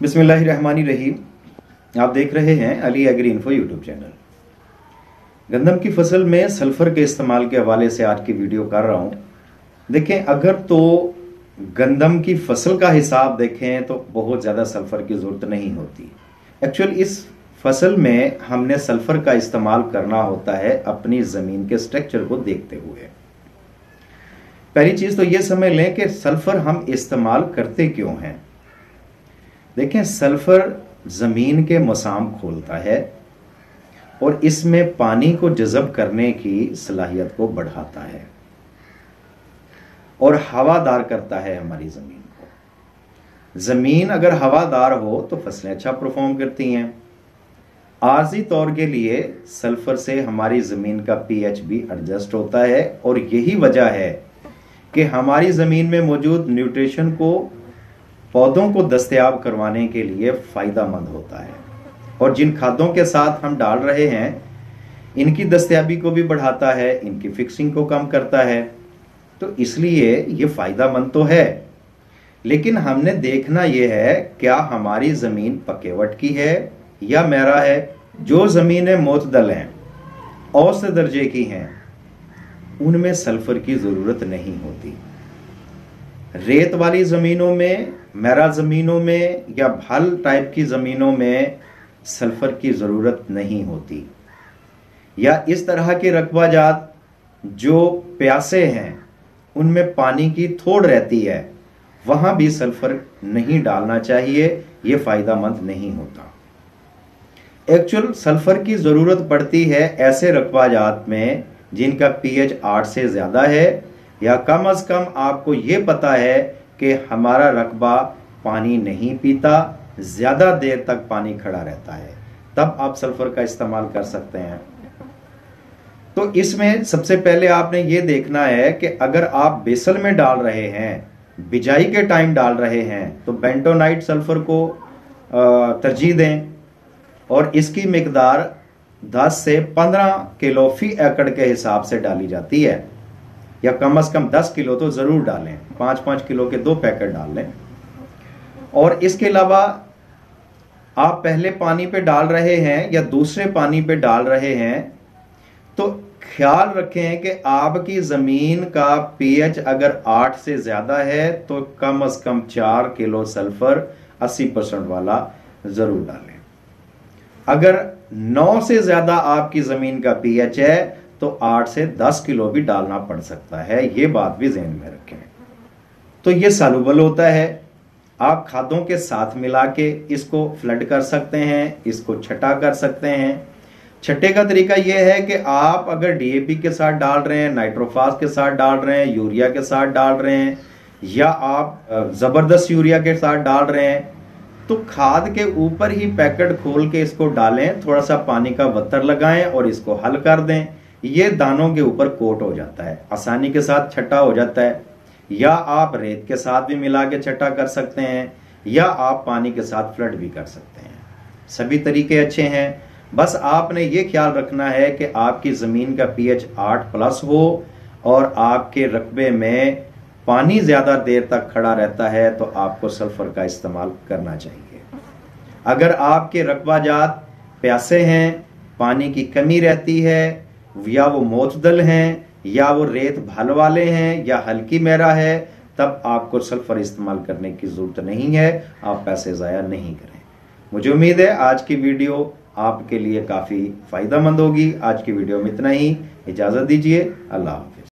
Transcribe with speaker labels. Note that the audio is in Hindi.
Speaker 1: बिस्मिल्लाहिर्रहमानिर्रहीम। आप देख रहे हैं Ali agri info YouTube channel. गंदम की फसल में सल्फर के इस्तेमाल के हवाले से आज की वीडियो कर रहा हूं। देखें, अगर तो गंदम की फसल का हिसाब देखें तो बहुत ज़्यादा सल्फर की ज़रूरत नहीं होती। एक्चुअल इस फसल में हमने सल्फर का इस्तेमाल करना होता है अपनी ज़मीन के स्ट्रक्चर को देखते हुए। पहली चीज़ तो ये समझ लें कि सल्फर हम इस्तेमाल करते क्यों हैं। देखें, सल्फर ज़मीन के मसाम खोलता है और इसमें पानी को जज़ब करने की सलाहियत को बढ़ाता है और हवादार करता है हमारी ज़मीन को। ज़मीन अगर हवादार हो तो फसलें अच्छा परफॉर्म करती हैं। आर्जी तौर के लिए सल्फर से हमारी ज़मीन का पीएच भी एडजस्ट होता है और यही वजह है कि हमारी ज़मीन में मौजूद न्यूट्रिशन को पौधों को दस्तयाब करवाने के लिए फ़ायदेमंद होता है और जिन खादों के साथ हम डाल रहे हैं इनकी दस्तयाबी को भी बढ़ाता है, इनकी फिक्सिंग को कम करता है। तो इसलिए ये फ़ायदेमंद तो है, लेकिन हमने देखना यह है क्या हमारी ज़मीन पकेवट की है या मैरा है। जो ज़मीनें मोतदल हैं, औसत दर्जे की हैं, उनमें सल्फर की ज़रूरत नहीं होती। रेत वाली ज़मीनों में, मैरा ज़मीनों में या भल टाइप की ज़मीनों में सल्फर की ज़रूरत नहीं होती। या इस तरह के रकबाजात जो प्यासे हैं, उनमें पानी की थोड़ रहती है, वहाँ भी सल्फर नहीं डालना चाहिए, ये फ़ायदेमंद नहीं होता। एक्चुअल सल्फर की ज़रूरत पड़ती है ऐसे रकबाजात में जिनका पीएच 8 से ज़्यादा है या कम अज़ कम आपको ये पता है कि हमारा रकबा पानी नहीं पीता, ज़्यादा देर तक पानी खड़ा रहता है, तब आप सल्फर का इस्तेमाल कर सकते हैं। तो इसमें सबसे पहले आपने ये देखना है कि अगर आप बेसल में डाल रहे हैं, बिजाई के टाइम डाल रहे हैं, तो बेंटोनाइट सल्फर को तरजीह दें और इसकी मिकदार 10 से 15 किलो फी एकड़ के हिसाब से डाली जाती है, या कम से कम 10 किलो तो ज़रूर डालें, 5-5 किलो के 2 पैकेट डाल लें। और इसके अलावा आप पहले पानी पे डाल रहे हैं या दूसरे पानी पे डाल रहे हैं तो ख्याल रखें कि आपकी ज़मीन का पीएच अगर 8 से ज़्यादा है तो कम से कम 4 किलो सल्फर 80% वाला ज़रूर डालें। अगर 9 से ज़्यादा आपकी ज़मीन का पीएच है तो 8 से 10 किलो भी डालना पड़ सकता है, ये बात भी ज़हन में रखें। तो ये सॉल्युबल होता है, आप खादों के साथ मिला के इसको फ्लड कर सकते हैं, इसको छटा कर सकते हैं। छट्टे का तरीका यह है कि आप अगर डीएपी के साथ डाल रहे हैं, नाइट्रोफास के साथ डाल रहे हैं, यूरिया के साथ डाल रहे हैं, या आप ज़बरदस्त यूरिया के साथ डाल रहे हैं, तो खाद के ऊपर ही पैकेट खोल के इसको डालें, थोड़ा सा पानी का वत्तर लगाएं और इसको हल कर दें। ये दानों के ऊपर कोट हो जाता है, आसानी के साथ छटा हो जाता है। या आप रेत के साथ भी मिला के छटा कर सकते हैं, या आप पानी के साथ फ्लड भी कर सकते हैं। सभी तरीके अच्छे हैं, बस आपने ये ख्याल रखना है कि आपकी ज़मीन का पीएच 8+ हो और आपके रकबे में पानी ज़्यादा देर तक खड़ा रहता है तो आपको सल्फर का इस्तेमाल करना चाहिए। अगर आपके रकबाजात प्यासे हैं, पानी की कमी रहती है, या वो मोतदल हैं, या वो रेत भल वाले हैं, या हल्की मैरा है, तब आपको सल्फर इस्तेमाल करने की ज़रूरत नहीं है। आप पैसे ज़ाया नहीं करें। मुझे उम्मीद है आज की वीडियो आपके लिए काफ़ी फ़ायदेमंद होगी। आज की वीडियो में इतना ही, इजाज़त दीजिए। अल्लाह हाफ़िज़।